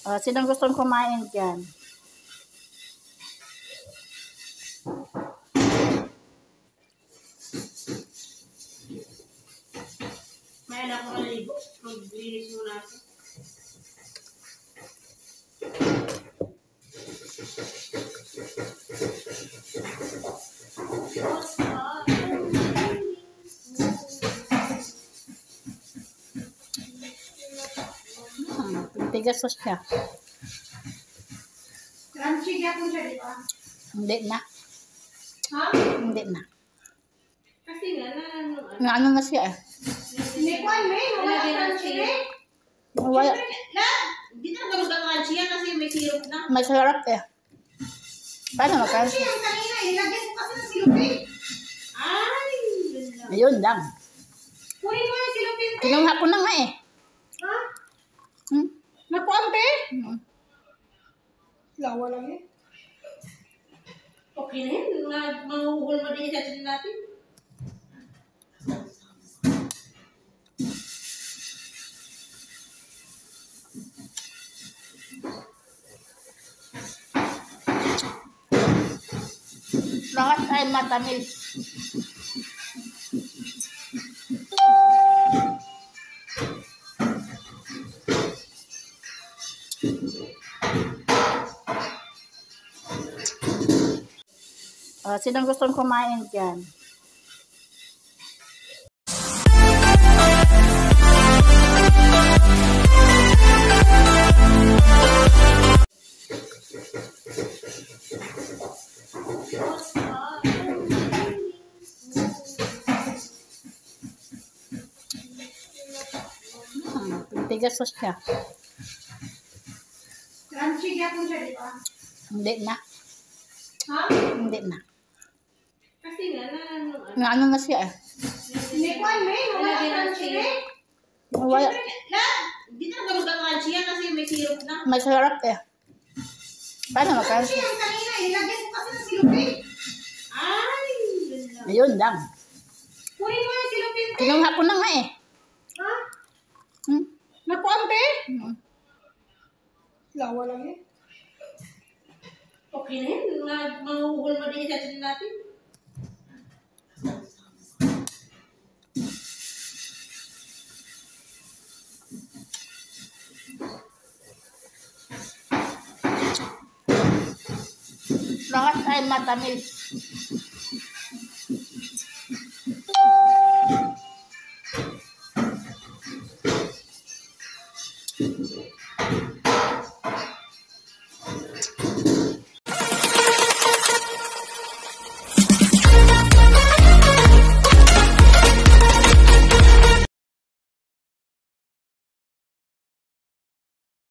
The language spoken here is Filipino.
Sinong gustong kumain dyan? May anak ko maligo. Maglinis muna ako. Tigas na siya. Crunchy kaya po siya, di ba? Hindi na. Ha? Hindi na. Kasi nga, Ano na siya eh. Hindi ko may wala crunchy eh. Wala. Hindi talaga magka-crunchy yan kasi may syrup na. May sarap eh. Paano magkano? Crunchy yung kanina, ilagay mo kasi ng syrup eh. Ay, yun lang. Ayun lang. Kunin mo yung syrup yun eh. Kinuha ko na nga eh. Ha? Nakuampe? Lawa lang eh. Okay na yun. Mahuhul mo din sa atin natin. Lahat ay matamis. Sinong gustong kumain dyan? Tigas na siya. Crunchy kaya po siya, di ba? Hindi na. Ha? Hindi na. Kasi nga, Ano na siya eh. hindi ko may wala crunchy eh. Wala. Hindi talaga magka-crunchy yan kasi may syrup na. May sarap eh. Paano magkano? Crunchy yung kanina, ilagay mo kasi ng syrup eh. Ay, yun lang. Ayun lang. Kunin mo yung syrup yun eh. Kinuha ko na nga eh. Ha? Nakuampe? Lawa lang eh. Okay na yun. Mahuhul mo din sa atin natin. Lahat ay matamis.